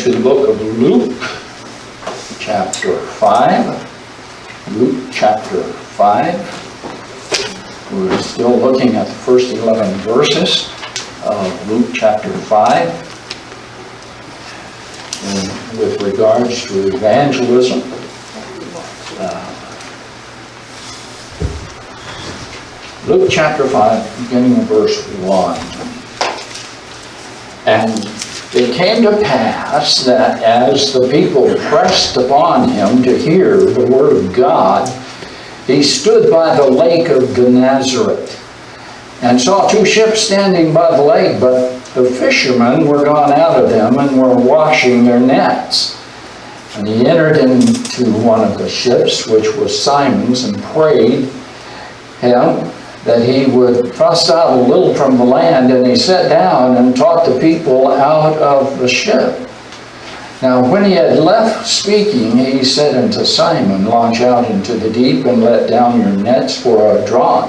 to the book of Luke, chapter 5. Luke chapter 5. We're still looking at the first 11 verses of Luke chapter 5. And with regards to evangelism, Luke chapter 5, beginning in verse 1. And it came to pass that as the people pressed upon him to hear the word of God, he stood by the lake of Gennesaret, and saw two ships standing by the lake, but the fishermen were gone out of them and were washing their nets. And he entered into one of the ships, which was Simon's, and prayed him that he would thrust out a little from the land, and he sat down and taught the people out of the ship. Now when he had left speaking, he said unto Simon, Launch out into the deep, and let down your nets for a draught.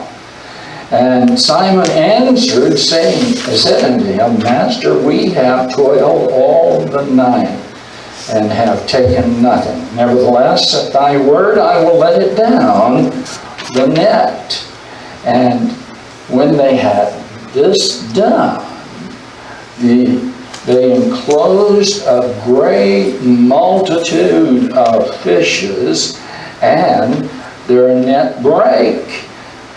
And Simon answered, said unto him, Master, we have toiled all the night, and have taken nothing. Nevertheless, at thy word I will let it down the net. And when they had this done, they enclosed a great multitude of fishes, and their net brake.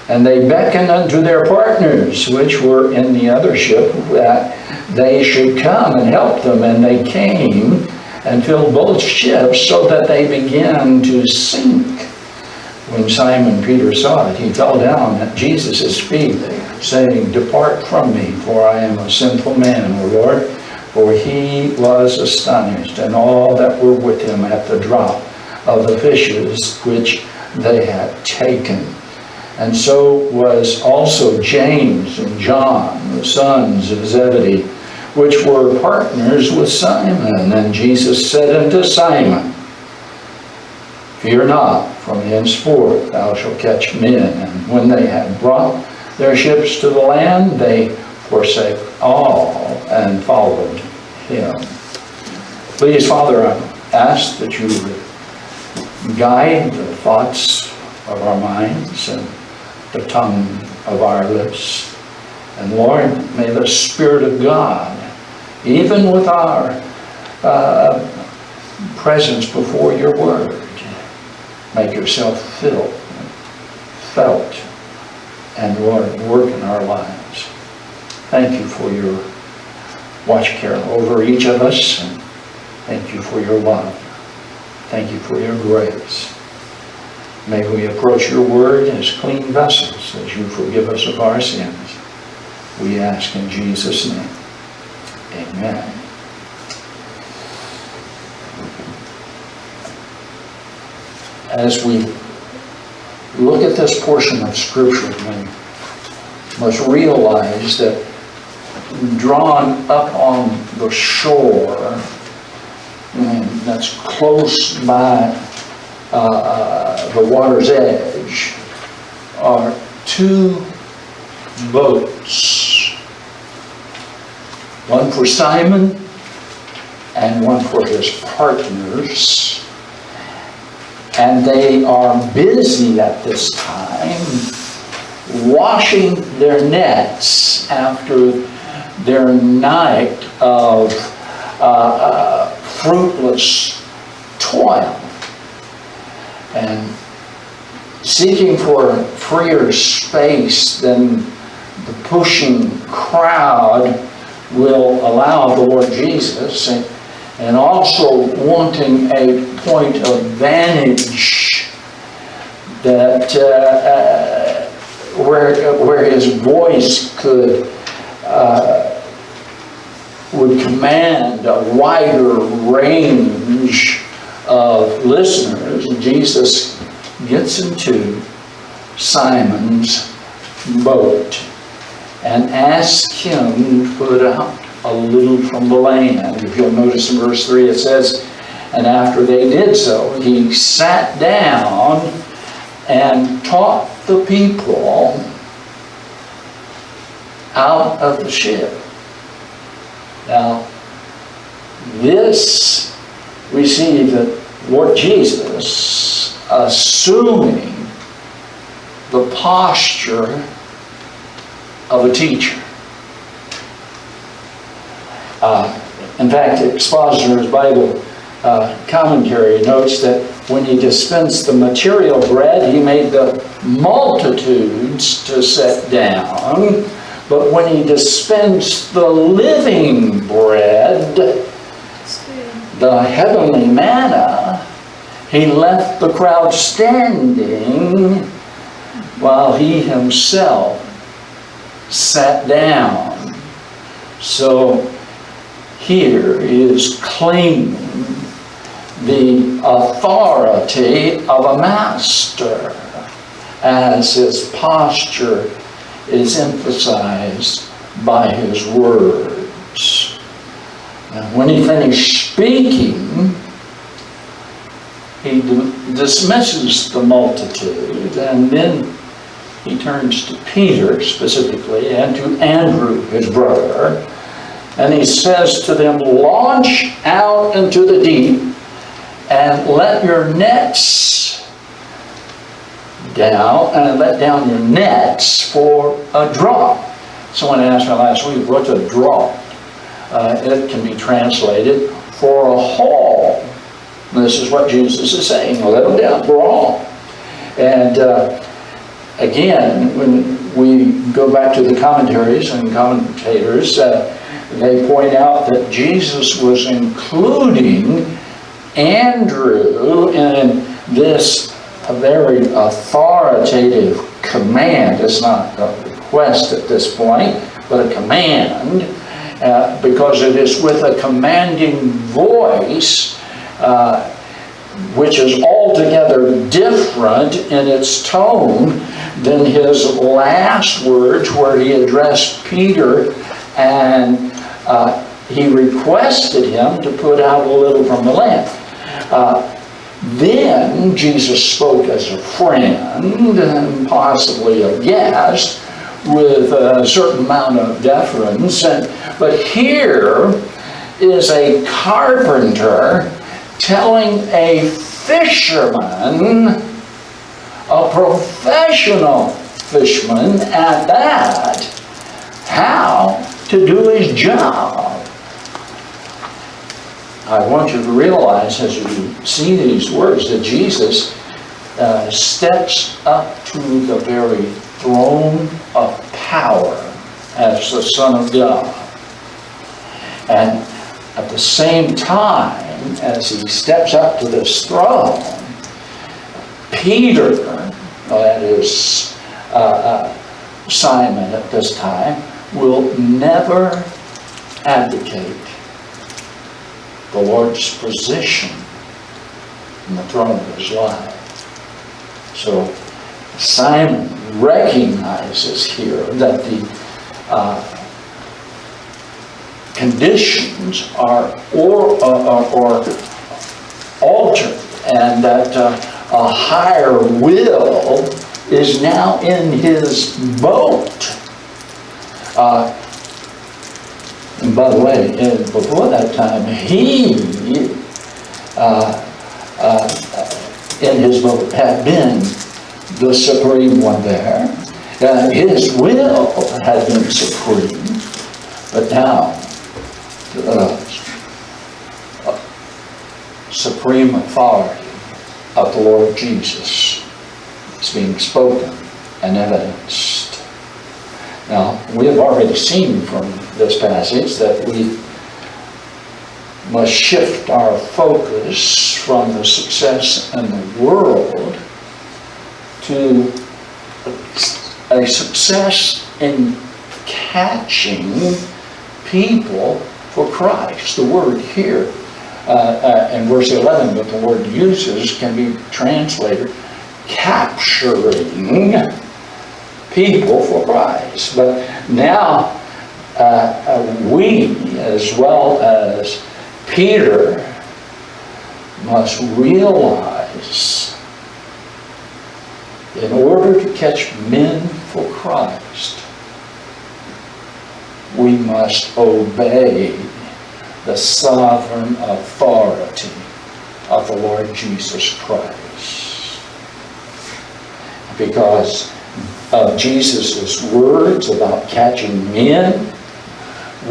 And they beckoned unto their partners, which were in the other ship, that they should come and help them. And they came and filled both ships, so that they began to sink. When Simon Peter saw it, he fell down at Jesus' feet, saying, Depart from me, for I am a sinful man, O Lord. For he was astonished, and all that were with him, at the drop of the fishes which they had taken. And so was also James and John, the sons of Zebedee, which were partners with Simon. And Jesus said unto Simon, Fear not, from henceforth thou shalt catch men. And when they had brought their ships to the land, they forsake all and followed him. Please, Father, I ask that you would guide the thoughts of our minds and the tongue of our lips. And Lord, may the Spirit of God, even with our presence before your word, make yourself felt, and Lord, work in our lives. Thank you for your watch care over each of us, and thank you for your love. Thank you for your grace. May we approach your word as clean vessels, as you forgive us of our sins. We ask in Jesus' name. Amen. As we look at this portion of Scripture, we must realize that drawn up on the shore, and that's close by the water's edge, are two boats. One for Simon and one for his partners. And they are busy at this time washing their nets after their night of fruitless toil, and seeking for freer space than the pushing crowd will allow the Lord Jesus, and also wanting a point of vantage that where his voice would command a wider range of listeners. Jesus gets into Simon's boat and asks him to put out a little from the land. If you'll notice in verse 3, it says, and after they did so, he sat down and taught the people out of the ship. Now, this, we see that Lord Jesus assuming the posture of a teacher. In fact, the Expositor's Bible commentary notes that when he dispensed the material bread, he made the multitudes to sit down. But when he dispensed the living bread, the heavenly manna, he left the crowd standing while he himself sat down. So here he is claiming the authority of a master as his posture is emphasized by his words. And when he finished speaking, he dismisses the multitude, and then he turns to Peter specifically and to Andrew, his brother, and he says to them, "Launch out into the deep and let your nets down, and let down your nets for a draught." Someone asked me last week, what's a draught? It can be translated for a haul. This is what Jesus is saying, let them down for a haul. And again, when we go back to the commentaries and commentators, they point out that Jesus was including Andrew in this very authoritative command. It's not a request at this point, but a command, because it is with a commanding voice, which is altogether different in its tone than his last words where he addressed Peter and he requested him to put out a little from the lamp. Then Jesus spoke as a friend and possibly a guest with a certain amount of deference. But here is a carpenter telling a fisherman, a professional fisherman at that, how to do his job. I want you to realize as you see these words that Jesus steps up to the very throne of power as the Son of God. And at the same time, as he steps up to this throne, Peter, that is Simon at this time, will never abdicate the Lord's position in the throne of his life. So Simon recognizes here that the conditions are altered, and that a higher will is now in his boat. And by the way, before that time, he, in his boat, had been the supreme one there. His will had been supreme, but now supreme authority of the Lord Jesus is being spoken and evidenced. Now, we have already seen from this passage that we must shift our focus from the success in the world to a success in catching people for Christ. The word here in verse 11 that the Lord uses can be translated capturing people for Christ. But now we, as well as Peter, must realize in order to catch men for Christ, we must obey the sovereign authority of the Lord Jesus Christ. Because of Jesus' words about catching men,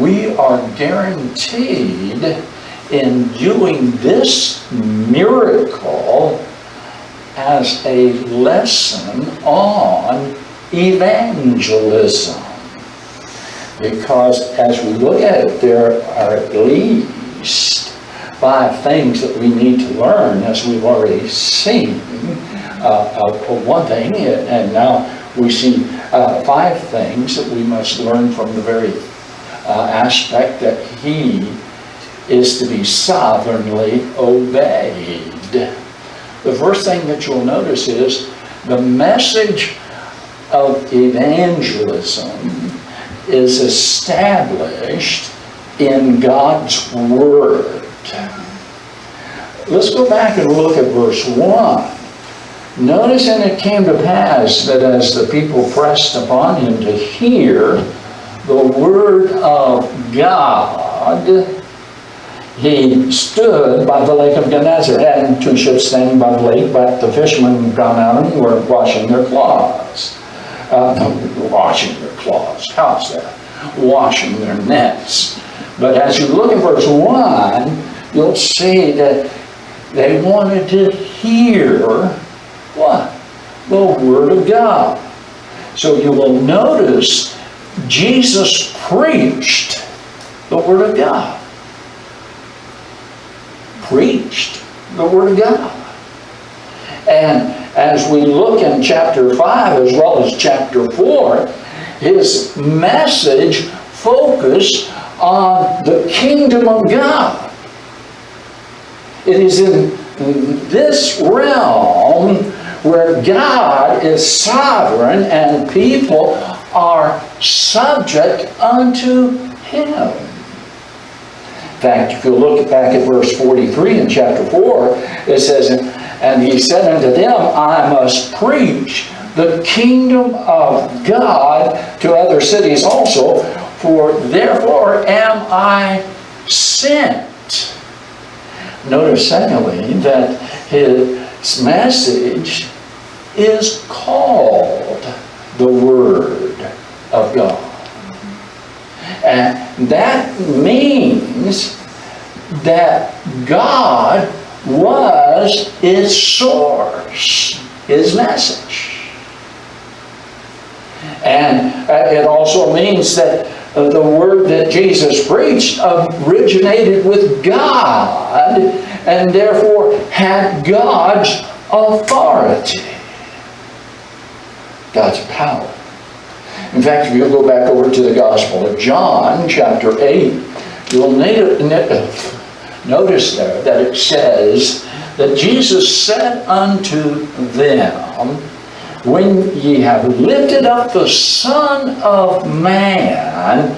we are guaranteed in doing this miracle as a lesson on evangelism. Because as we look at it, there are at least 5 things that we need to learn, as we've already seen. One thing, and now we see 5 things that we must learn from the very aspect that He is to be sovereignly obeyed. The first thing that you'll notice is the message of evangelism is established in God's Word. Let's go back and look at verse 1. Notice, and it came to pass that as the people pressed upon him to hear the word of God, he stood by the lake of Gennesaret, and 2 ships standing by the lake, but the fishermen had gone out and were washing their cloths. Washing their cloths. How's that? Washing their nets. But as you look at verse 1, you'll see that they wanted to hear what? The Word of God. So you will notice Jesus preached the Word of God. Preached the Word of God. And as we look in chapter 5 as well as chapter 4, his message focused on the kingdom of God. It is in this realm where God is sovereign and people are subject unto Him. In fact, if you look back at verse 43 in chapter 4, it says, "And he said unto them, I must preach the kingdom of God to other cities also, for therefore am I sent." Notice, secondly, that his message is called the Word of God. And that means that God was its source, His message. And it also means that the word that Jesus preached originated with God and therefore had God's authority, God's power. In fact, if you go back over to the Gospel of John, chapter 8, you'll notice there that it says that Jesus said unto them, "When ye have lifted up the Son of Man,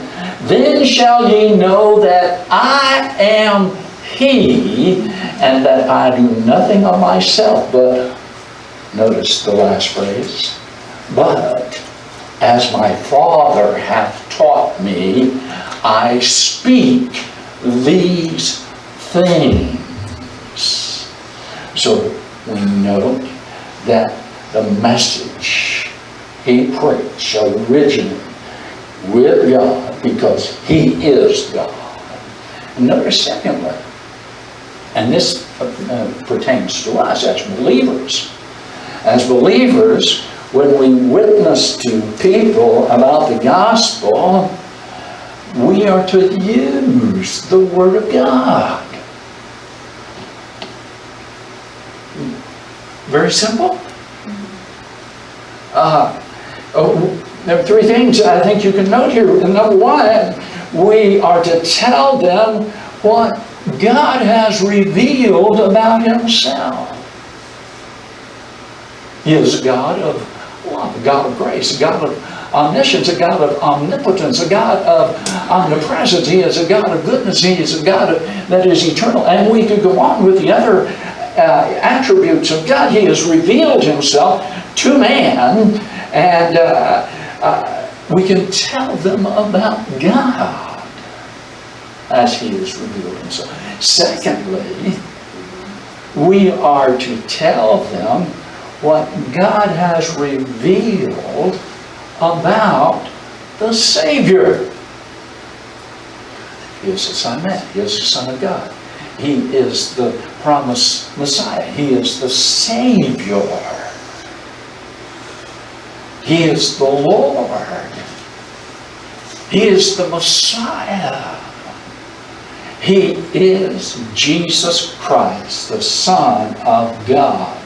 then shall ye know that I am He, and that I do nothing of myself, but," notice the last phrase, "but as my Father hath taught me, I speak these things." So we note that the message he preached originated with God because He is God. And notice secondly, and this pertains to us as believers. As believers, when we witness to people about the gospel, we are to use the Word of God. Very simple. There are 3 things I think you can note here. Number 1, we are to tell them what God has revealed about Himself. He is a God of love, a God of grace, a God of omniscience, a God of omnipotence, a God of omnipresence. He is a God of goodness. He is a God that is eternal. And we could go on with the other attributes of God. He has revealed Himself to man, and we can tell them about God. as He is revealed Himself. Secondly, we are to tell them what God has revealed about the Savior. He is the Son of Man. He is the Son of God. He is the promised Messiah. He is the Savior. He is the Lord. He is the Messiah. He is Jesus Christ, the Son of God.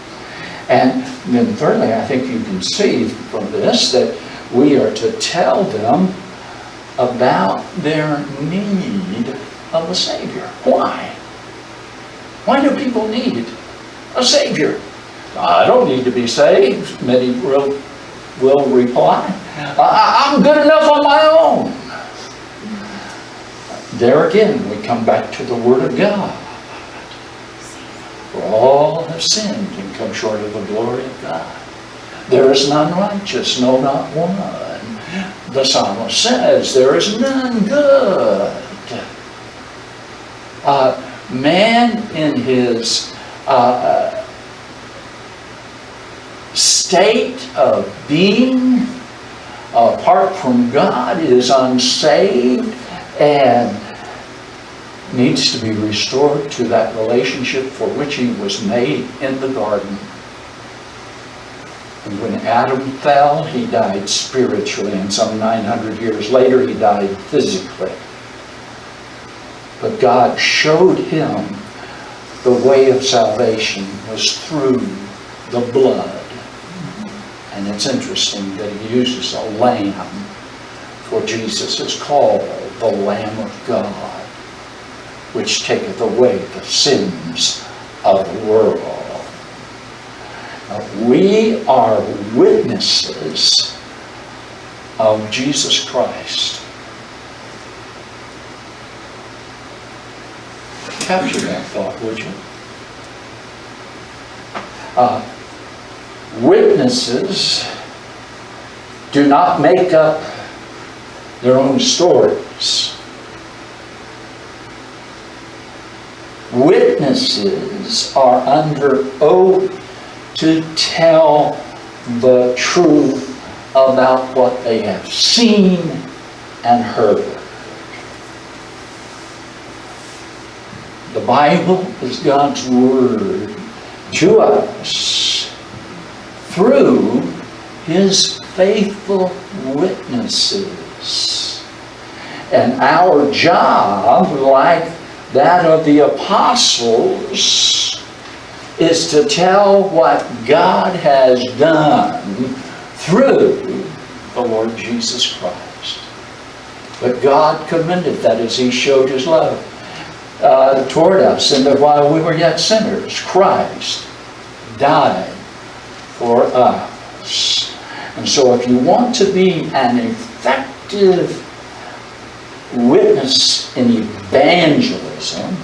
And then thirdly, I think you can see from this that we are to tell them about their need of a Savior. Why? Why do people need a Savior? I don't need to be saved, many will reply. I'm good enough on my own. There again, we come back to the Word of God. For all have sinned and come short of the glory of God. There is none righteous, no, not one. The psalmist says, there is none good. Man in his state of being apart from God is unsaved and needs to be restored to that relationship for which he was made in the garden. And when Adam fell, he died spiritually, and some 900 years later he died physically. But God showed him the way of salvation was through the blood. And it's interesting that he uses a lamb, for Jesus is called the Lamb of God, which taketh away the sins of the world. Now, we are witnesses of Jesus Christ. Capture that thought, would you? Witnesses do not make up their own stories. Witnesses are under oath to tell the truth about what they have seen and heard. The Bible is God's Word to us through His faithful witnesses. And our job, like that of the apostles, is to tell what God has done through the Lord Jesus Christ. But God commended that as He showed His love toward us, and that while we were yet sinners, Christ died for us. And so if you want to be an effective witness in evangelism,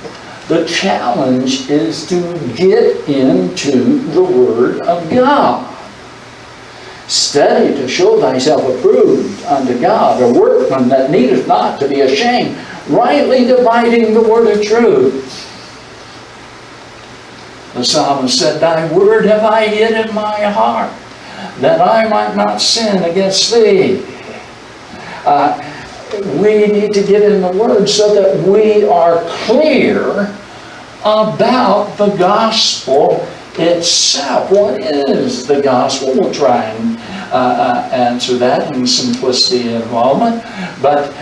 the challenge is to get into the Word of God. Study to show thyself approved unto God, a workman that needeth not to be ashamed, rightly dividing the word of truth. The psalmist said, thy word have I hid in my heart, that I might not sin against thee. We need to get in the Word so that we are clear about the gospel itself. What is the gospel? We'll try and answer that in simplicity in a moment. But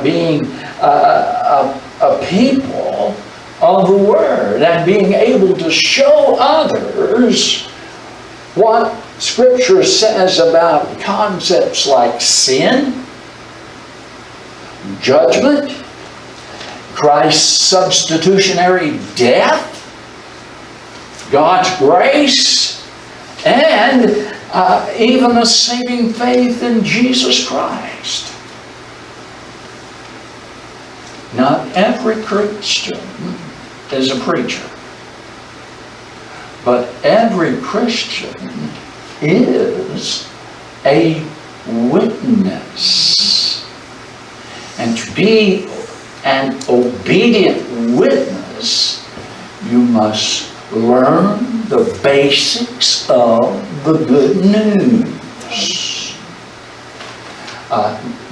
being a people of the Word and being able to show others what Scripture says about concepts like sin, judgment, Christ's substitutionary death, God's grace, and even a saving faith in Jesus Christ. Not every Christian is a preacher, but every Christian is a witness. And to be an obedient witness, you must learn the basics of the good news.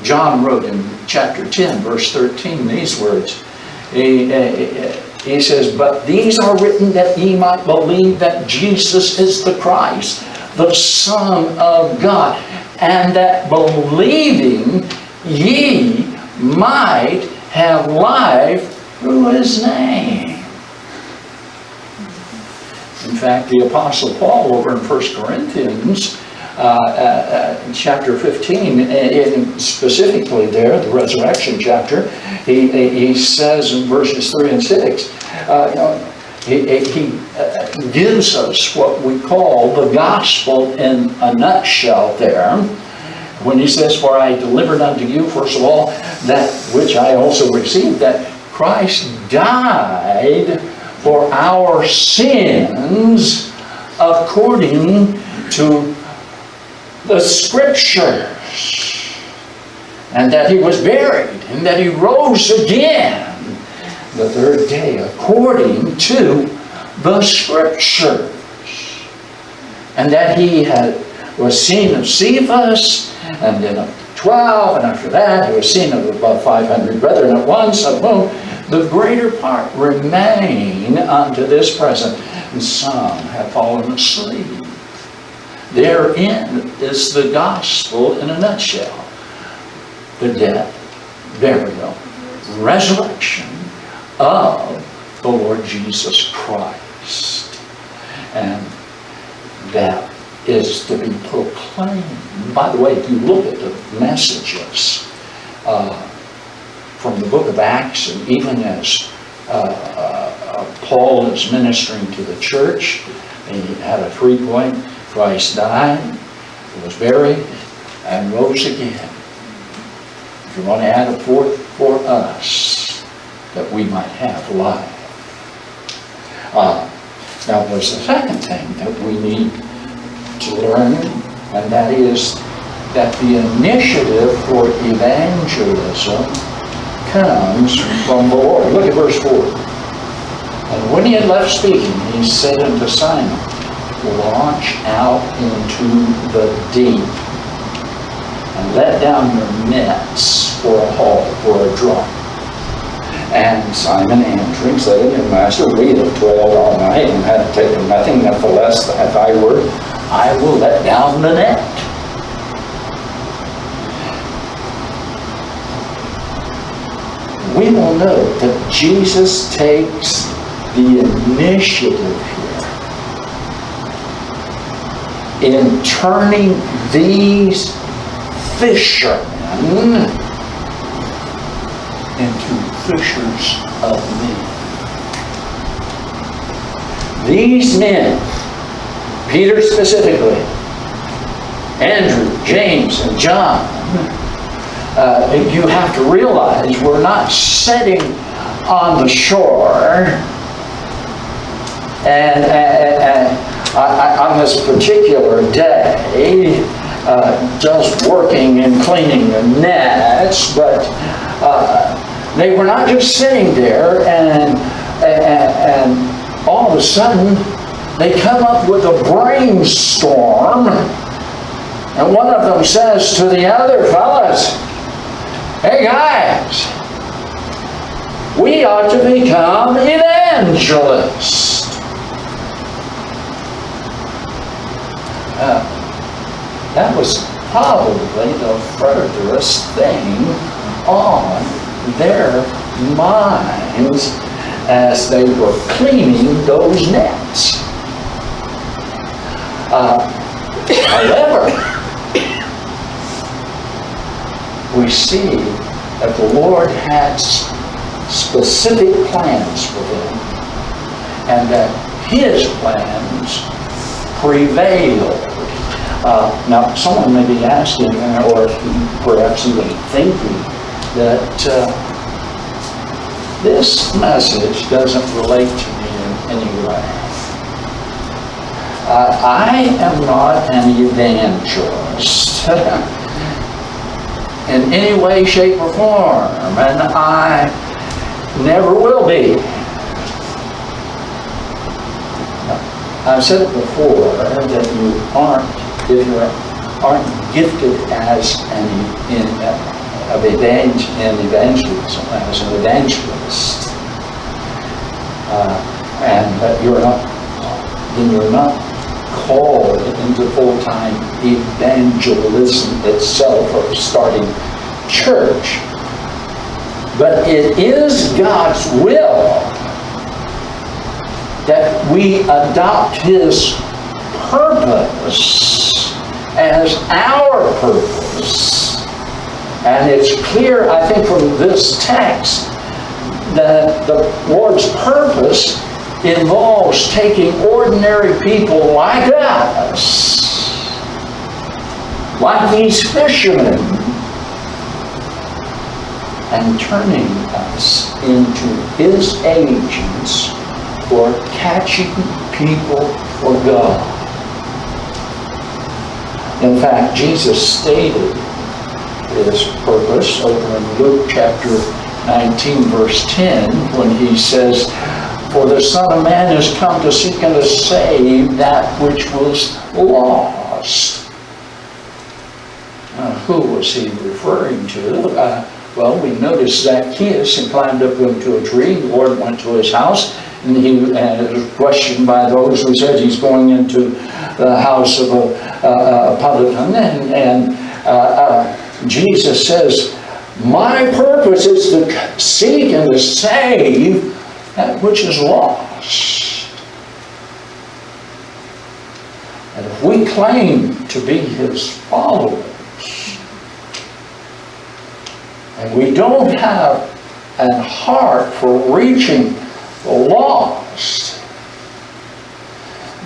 John wrote in chapter 10, verse 13, these words. He says, "But these are written that ye might believe that Jesus is the Christ, the Son of God, and that believing ye might have life through His name." In fact, the Apostle Paul over in 1 Corinthians chapter 15, and specifically there, the resurrection chapter, he says in verses 3 and 6, he gives us what we call the gospel in a nutshell there. When he says, "For I delivered unto you, first of all, that which I also received, that Christ died for our sins according to the Scriptures, and that He was buried, and that He rose again the third day according to the Scriptures, and that He was seen of Cephas, and then of 12, and after that He was seen of above 500 brethren at once, of whom the greater part remain unto this present, and some have fallen asleep." Therein is the gospel in a nutshell. The death, burial, resurrection of the Lord Jesus Christ. And that is to be proclaimed. By the way, if you look at the messages from the book of Acts, and even as Paul is ministering to the church, he had a 3-point: Christ died, was buried, and rose again. If you want to add a fourth, for us, that we might have life. Now there's a second thing that we need to learn, and that is that the initiative for evangelism comes from the Lord. Look at verse 4. "And when he had left speaking, he said unto Simon, Launch out into the deep, and let down your nets for a haul, for a draught. And Simon answering said unto him, Master, we have toiled all night and have taken nothing. Nevertheless, at thy word, I will let down the net." We will note that Jesus takes the initiative here in turning these fishermen into fishers of men. These men, Peter specifically, Andrew, James, and John, you have to realize we're not sitting on the shore and on this particular day just working and cleaning the nets, but they were not just sitting there and all of a sudden they come up with a brainstorm, and one of them says to the other fellas, "Hey guys, we ought to become evangelists." That was probably the furthest thing on their minds as they were cleaning those nets. However, we see that the Lord had specific plans for them, and that His plans prevailed. Now, someone may be asking, or perhaps even thinking, that this message doesn't relate to me in any way. I am not an evangelist in any way, shape, or form, and I never will be. I've said it before that you aren't, if you aren't gifted as an evangelism, as an evangelist, and that then you're not called into full-time evangelism itself or starting church. But it is God's will that we adopt His purpose as our purpose. And it's clear, I think, from this text that the Lord's purpose involves taking ordinary people like us, like these fishermen, and turning us into His agents for catching people for God. In fact, Jesus stated His purpose over in Luke chapter 19, verse 10, when He says, "For the Son of Man has come to seek and to save that which was lost." Who was He referring to? Well, we noticed Zacchaeus and climbed up into a tree. The Lord went to his house, and he was questioned by those who said he's going into the house of a publican. And Jesus says, "My purpose is to seek and to save that which is lost." And if we claim to be His followers, and we don't have a heart for reaching the lost,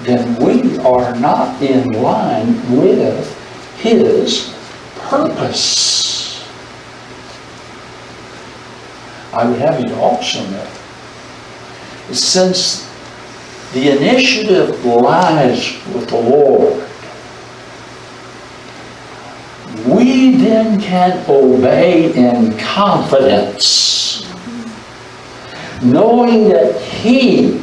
then we are not in line with His purpose. I would have you to also know, since the initiative lies with the Lord, we then can obey in confidence, knowing that He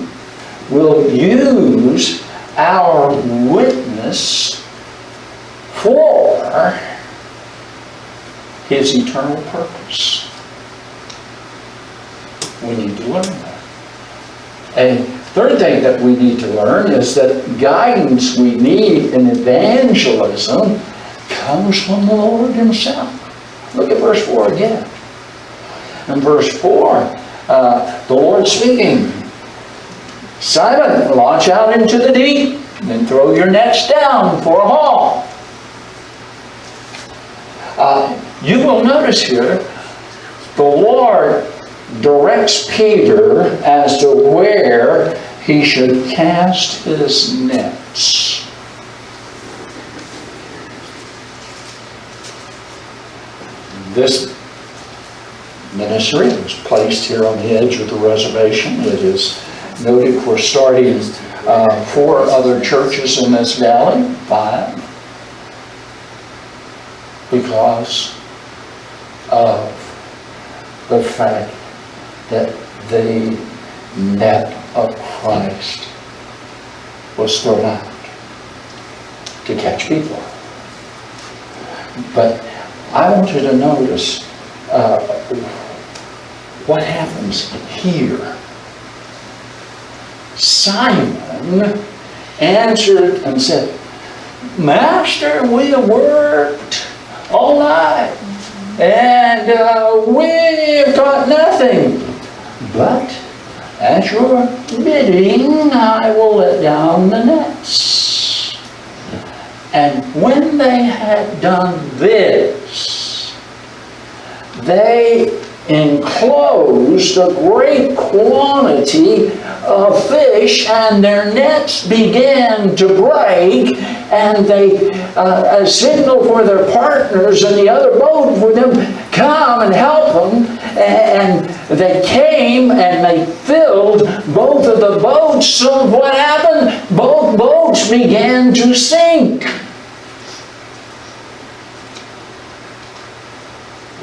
will use our witness for His eternal purpose. We need to learn that. A third thing that we need to learn is that guidance we need in evangelism comes from the Lord Himself. Look at verse 4 again. In verse 4, the Lord speaking, "Simon, launch out into the deep, and throw your nets down for a haul." You will notice here, the Lord directs Peter as to where he should cast his nets. This ministry was placed here on the edge of the reservation. It is noted for starting 4 other churches in this valley, 5, because of the fact that the net of Christ was thrown out to catch people. But I want you to notice what happens here. Simon answered and said, "Master, we have worked all night, and we've caught nothing. But at your bidding, I will let down the nets." And when they had done this, they enclosed a great quantity of fish, and their nets began to break, and they signaled for their partners in the other boat for them to come and help them. And they came and they filled both of the boats. So what happened? Both boats began to sink.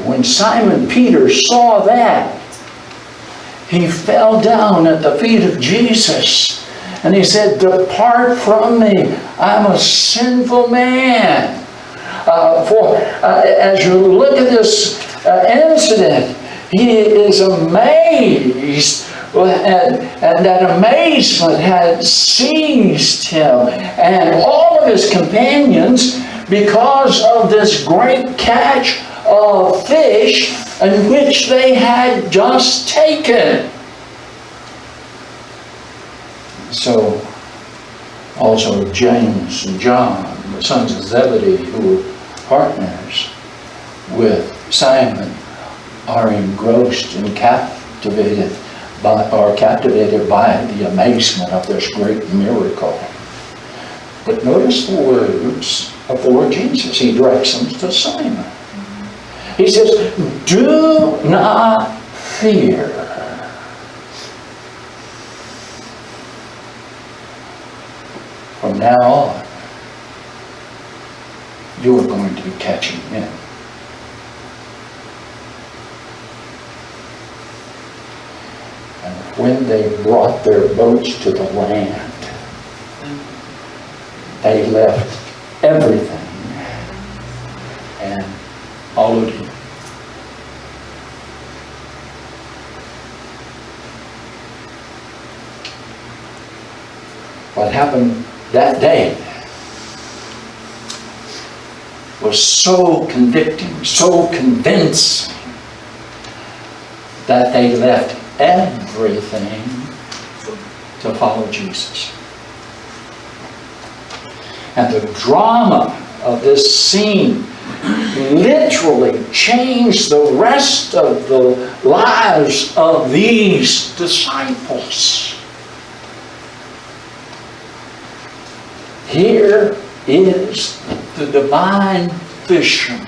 When Simon Peter saw that, he fell down at the feet of Jesus. And he said, "Depart from me, I'm a sinful man." As you look at this incident, he is amazed, and that amazement had seized him and all of his companions because of this great catch of fish in which they had just taken. So also James and John, the sons of Zebedee, who were partners with Simon, are engrossed and captivated by the amazement of this great miracle. But notice the words of the Lord Jesus. He directs them to Simon. He says, "Do not fear." From now on, you are going to be catching men. And when they brought their boats to the land, they left everything and followed him. What happened that day was so convicting, so convincing, that they left everything to follow Jesus. And the drama of this scene literally changed the rest of the lives of these disciples. Here is the divine fisherman.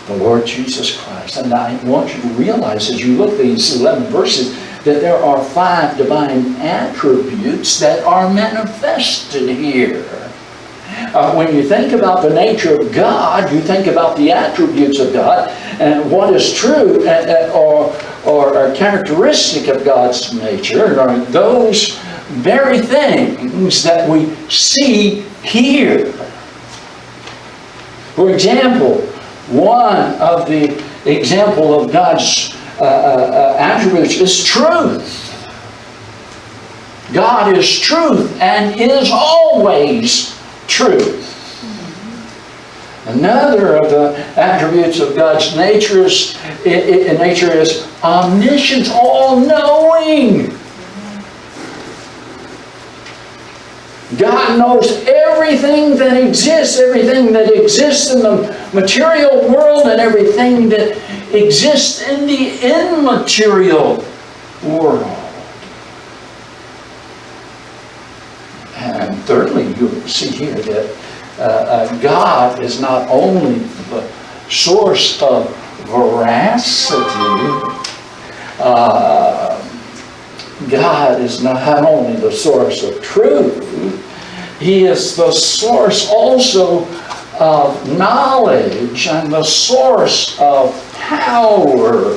The Lord Jesus Christ. And I want you to realize as you look at these 11 verses that there are 5 divine attributes that are manifested here. When you think about the nature of God, you think about the attributes of God and what is true or a characteristic of God's nature are those very things that we see here. For example, one of the example of God's attributes is truth. God is truth and is always truth. Another of the attributes of God's nature is omniscience, all-knowing. God knows everything that exists in the material world and everything that exists in the immaterial world. And thirdly, you see here that God is not only the source of veracity, God is not only the source of truth, He is the source also of knowledge and the source of power.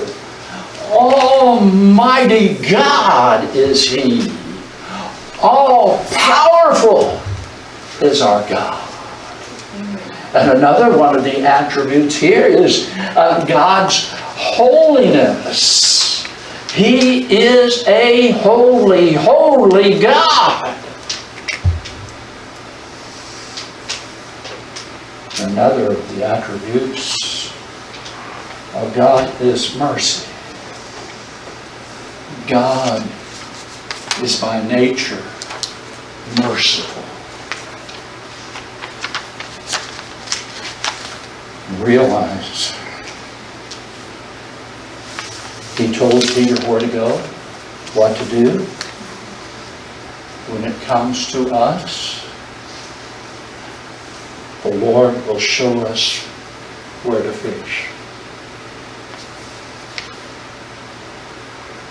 Almighty God is He. All powerful is our God. And another one of the attributes here is God's holiness. He is a holy, holy God. Another of the attributes of God is mercy. God is by nature merciful. Realize He told Peter where to go, what to do. When it comes to us, the Lord will show us where to fish.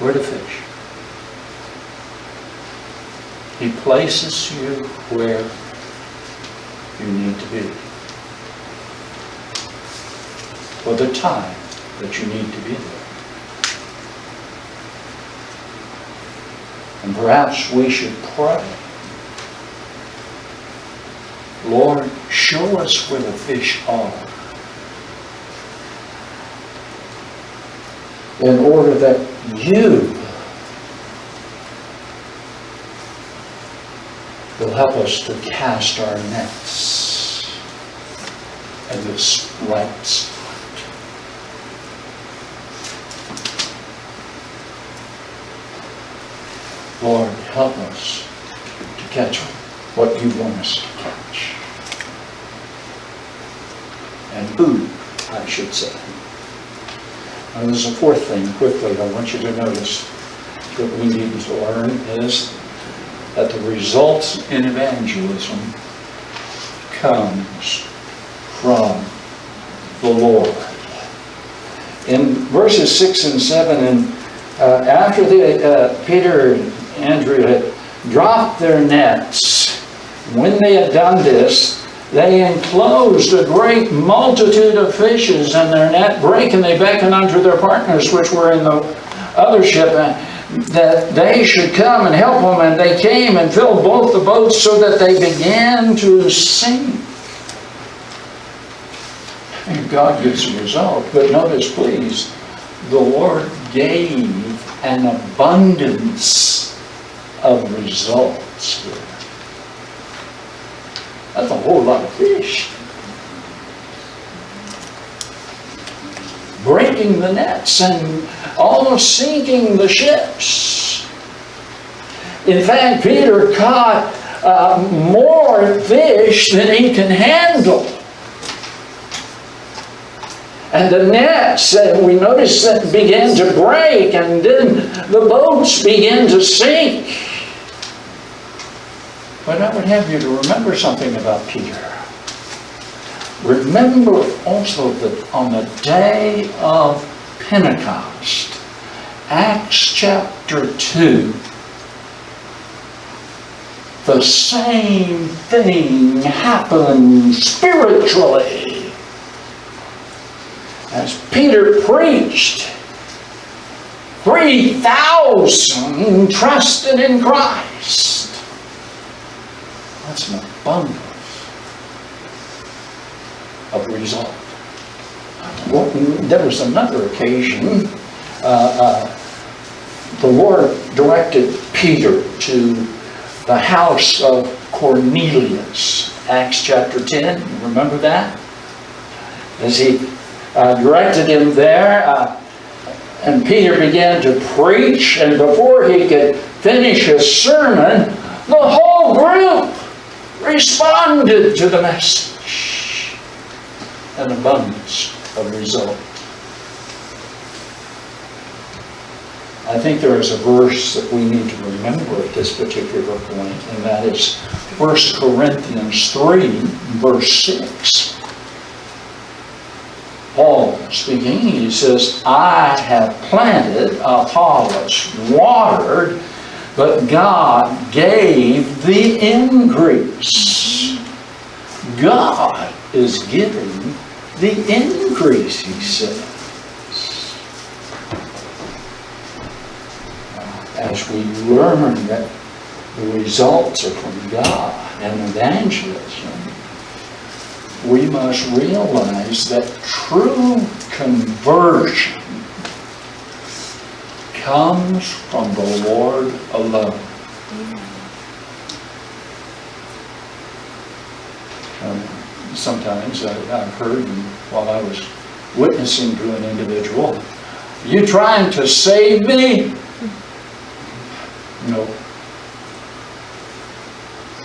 Where to fish. He places you where you need to be for the time that you need to be there. And perhaps we should pray, Lord, show us where the fish are, in order that you will help us to cast our nets in this right spot. Lord, help us to catch what you want us to catch. And who, I should say. Now, there's a fourth thing, quickly, I want you to notice that we need to learn is that the results in evangelism comes from the Lord. In verses 6 and 7, and after Peter and Andrew had dropped their nets, when they had done this, they enclosed a great multitude of fishes, and their net brake, and they beckoned unto their partners which were in the other ship, that they should come and help them. And they came and filled both the boats, so that they began to sink. And God gets a result. But notice, please, the Lord gave an abundance of results here. That's a whole lot of fish. Breaking the nets and almost sinking the ships. In fact, Peter caught more fish than he can handle. And the nets, we noticed that began to break, and then the boats began to sink. But I would have you to remember something about Peter. Remember also that on the day of Pentecost, Acts chapter 2, the same thing happened spiritually. As Peter preached, 3,000 trusted in Christ. That's an abundance of result. Well, there was another occasion. The Lord directed Peter to the house of Cornelius. Acts chapter 10, remember that? As he directed him there, and Peter began to preach, and before he could finish his sermon, the whole group responded to the message. An abundance of result. I think there is a verse that we need to remember at this particular point, and that is 1 Corinthians 3, verse 6. Paul speaking, he says, I have planted, Apollos watered, but God gave the increase. God is giving the increase, he says. As we learn that the results are from God and evangelism, we must realize that true conversion comes from the Lord alone. Sometimes I've heard while I was witnessing to an individual, "You trying to save me?" No.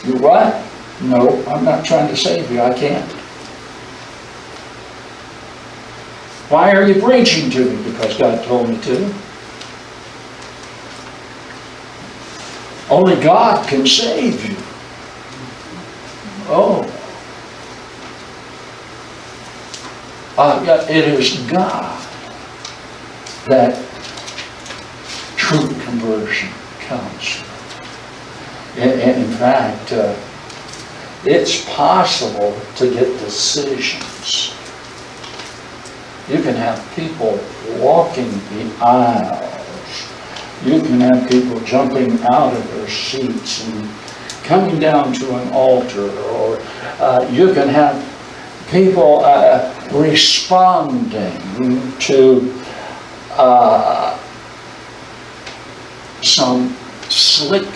"You what?" "No, I'm not trying to save you. I can't." "Why are you preaching to me?" "Because God told me to." Only God can save you. Oh. It is God that true conversion comes from. In fact, it's possible to get decisions You can have people walking the aisles. You can have people jumping out of their seats and coming down to an altar, or you can have people responding to some slick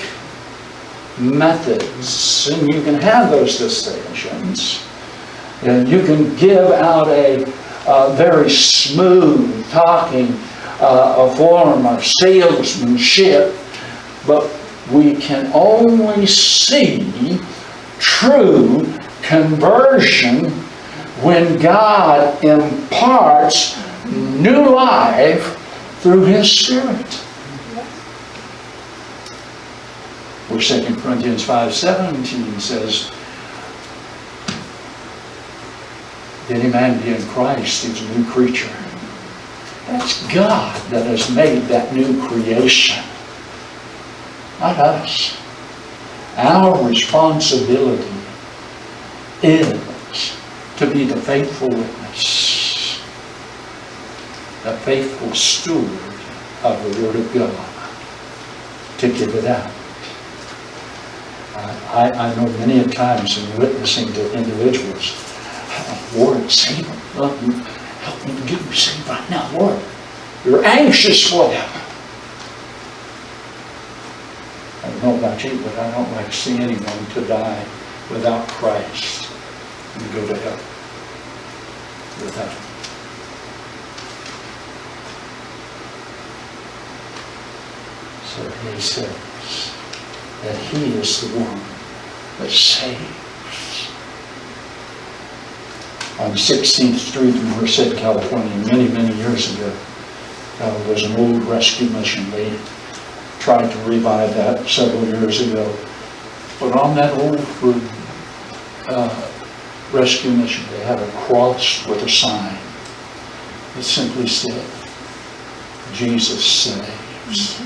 methods, and you can have those distinctions. And you can give out a very smooth talking a form of salesmanship, but we can only see true conversion when God imparts new life through His Spirit. Where 2 Corinthians 5:17 says, if any man be in Christ, he's a new creature. That's God that has made that new creation, not us. Our responsibility is to be the faithful witness, the faithful steward of the Word of God, to give it out. I know many a times in witnessing to individuals, Lord, save them. Help me to get them saved right now, Lord. You're anxious for them. I don't know about you, but I don't like to see anyone to die without Christ and go to hell without Him. So He says that He is the one that saves. On 16th Street in Merced, California, many, many years ago, was an old rescue mission. They tried to revive that several years ago. But on that old rescue mission, they had a cross with a sign. It simply said, Jesus saves.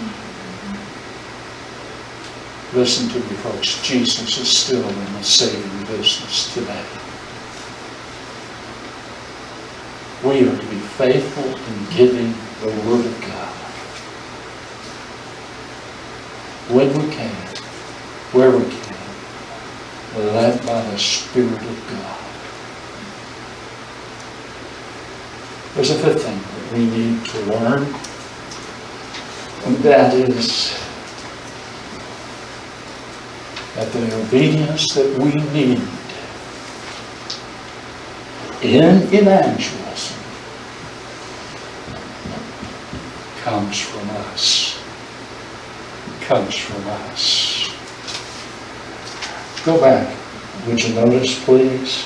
Listen to me, folks. Jesus is still in the saving business today. We are to be faithful in giving the Word of God. When we can, where we can, led by the Spirit of God. There's a fifth thing that we need to learn, and that is that the obedience that we need in evangelism comes from us. Comes from us. Go back. Would you notice, please?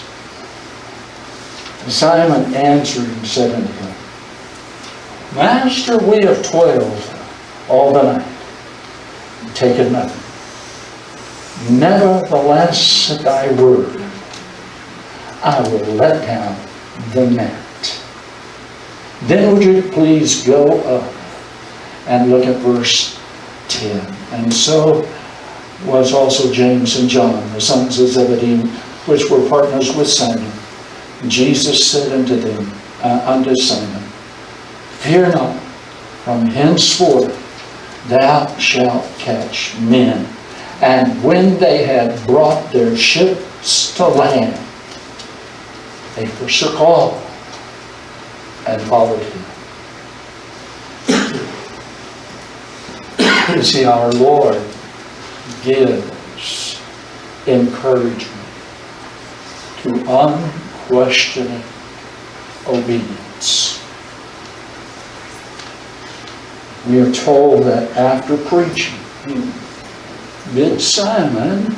Simon answering said unto him, Master, we have toiled all the night, and taken nothing. Nevertheless, at thy word, I will let down the net. Then would you please go up and look at verse 10. And so was also James and John, the sons of Zebedee, which were partners with Simon. And Jesus said unto them, unto Simon, Fear not, from henceforth thou shalt catch men. And when they had brought their ships to land, they forsook all and followed Him. You see, our Lord gives encouragement to unquestioning obedience. We are told that after preaching, bid Simon,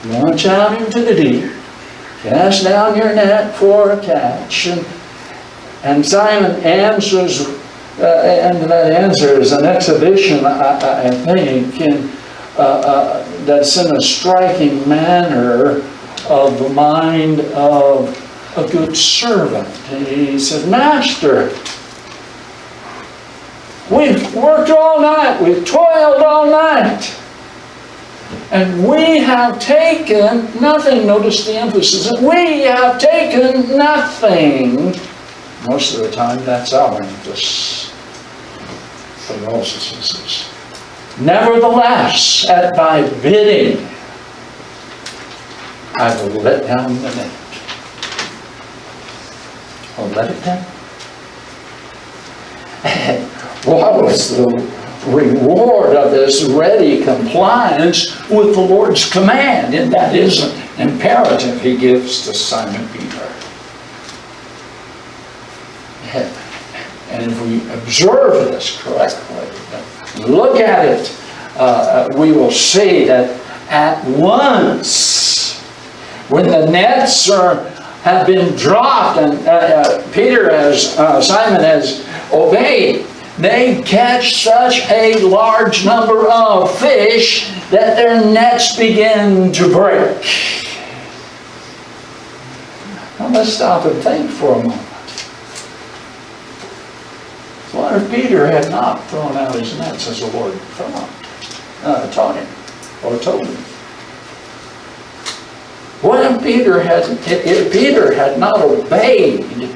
launch out into the deep, cast down your net for a catch. And Simon answers, and that answer is an exhibition, I think, that's in a striking manner of the mind of a good servant. He says, Master, we've worked all night, we've toiled all night, and we have taken nothing. Notice the emphasis. We have taken nothing. Most of the time, that's our emphasis. But Moses says, nevertheless, at thy bidding, I will let down the net. I'll let it down. What was the reward of this ready compliance with the Lord's command? And that is an imperative He gives to Simon Peter. And if we observe this correctly, look at it, we will see that at once, when the nets have been dropped and Simon has obeyed, they catch such a large number of fish that their nets begin to break. Now let's stop and think for a moment. What if Peter had not thrown out his nets as the Lord taught him or told him? What if Peter had not obeyed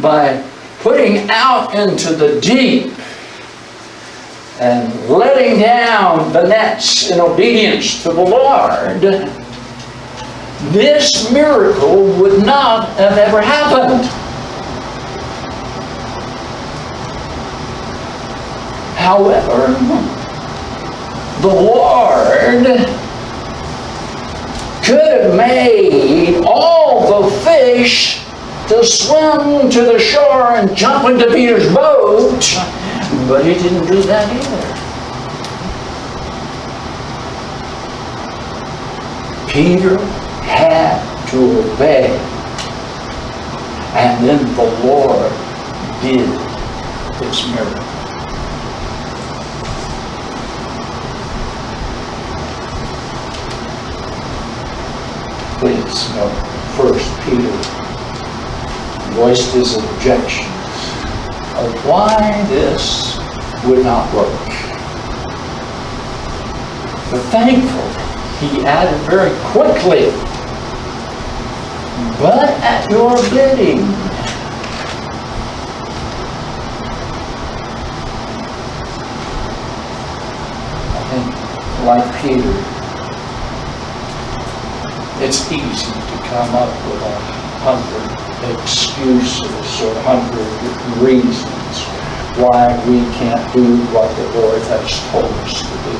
by putting out into the deep and letting down the nets in obedience to the Lord? This miracle would not have ever happened. However, the Lord could have made all the fish to swim to the shore and jump into Peter's boat, but He didn't do that either. Peter had to obey, and then the Lord did His miracle. Please note, first Peter voiced his objections of why this would not work. But thankfully, he added very quickly, but at your bidding. I think, like Peter, it's easy to come up with 100 excuses or 100 reasons why we can't do what the Lord has told us to do.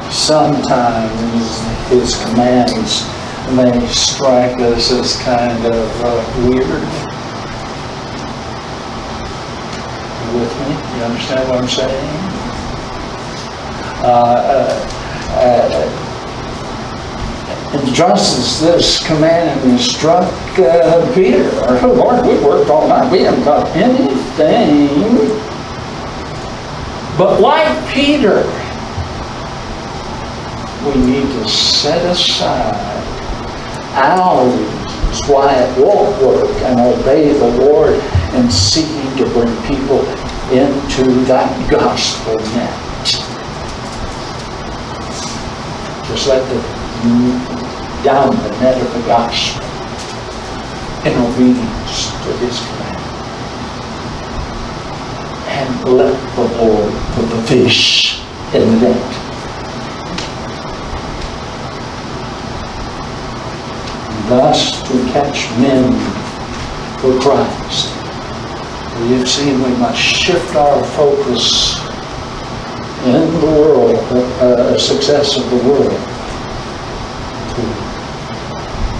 Sometimes His commands may strike us as kind of weird. You with me? You understand what I'm saying? And just as this command struck Peter, Lord, we worked all night, we haven't got anything. But like Peter, we need to set aside our reasons why it won't work and obey the Lord in seeking to bring people into that gospel net. Just let down the net of the gospel in obedience to His command. And let the Lord put the fish in the net. Thus to catch men for Christ. We have seen we must shift our focus in the world, success of the world, to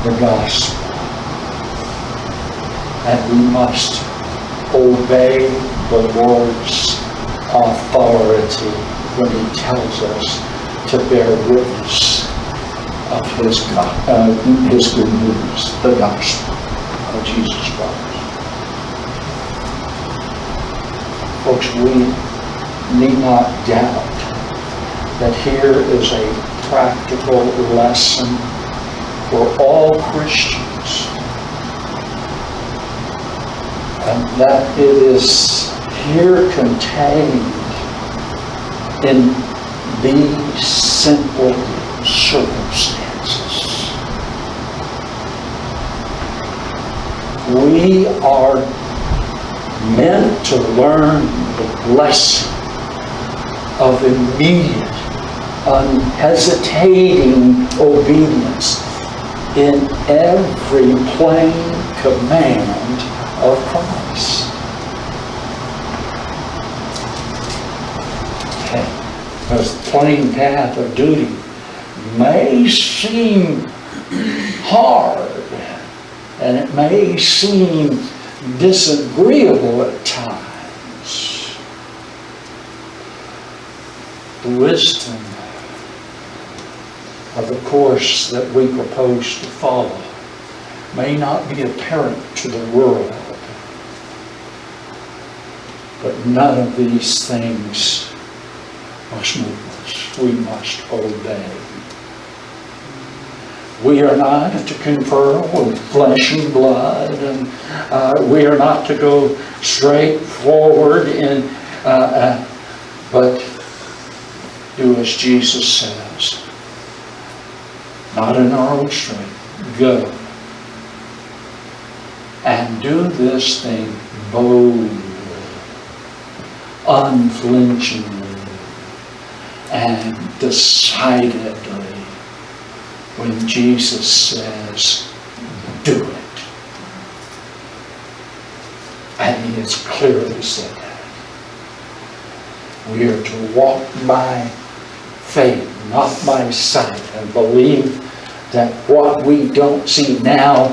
the gospel. And we must obey the Lord's authority when He tells us to bear witness of His good news, the gospel of Jesus Christ. Folks, we need not doubt that here is a practical lesson for all Christians, and that it is here contained in these simple circumstances. We are meant to learn the lesson of immediate, unhesitating obedience in every plain command of Christ. Because the plain path of duty may seem hard, and it may seem disagreeable at times. The wisdom of the course that we propose to follow may not be apparent to the world, but none of these things must move us. We must obey. We are not to confer with flesh and blood, and we are not to go straight forward but do as Jesus says. Not in our own strength. Go and do this thing boldly, unflinchingly, and decidedly. When Jesus says, do it. And He has clearly said that. We are to walk by faith, not by sight, and believe that what we don't see now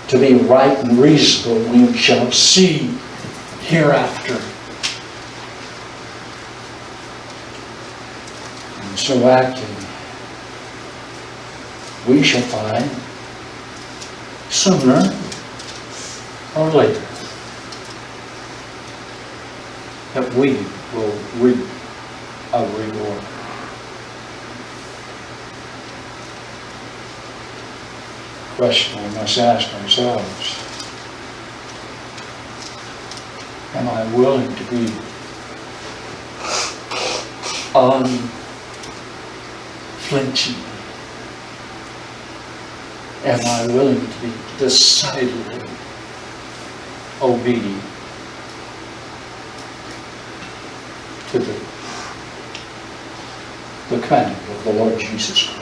to be right and reasonable, we shall see hereafter. And so acting, we shall find sooner or later that we will reap a reward. Question we must ask ourselves: am I willing to be unflinching? Am I willing to be decidedly obedient to the command of the Lord Jesus Christ?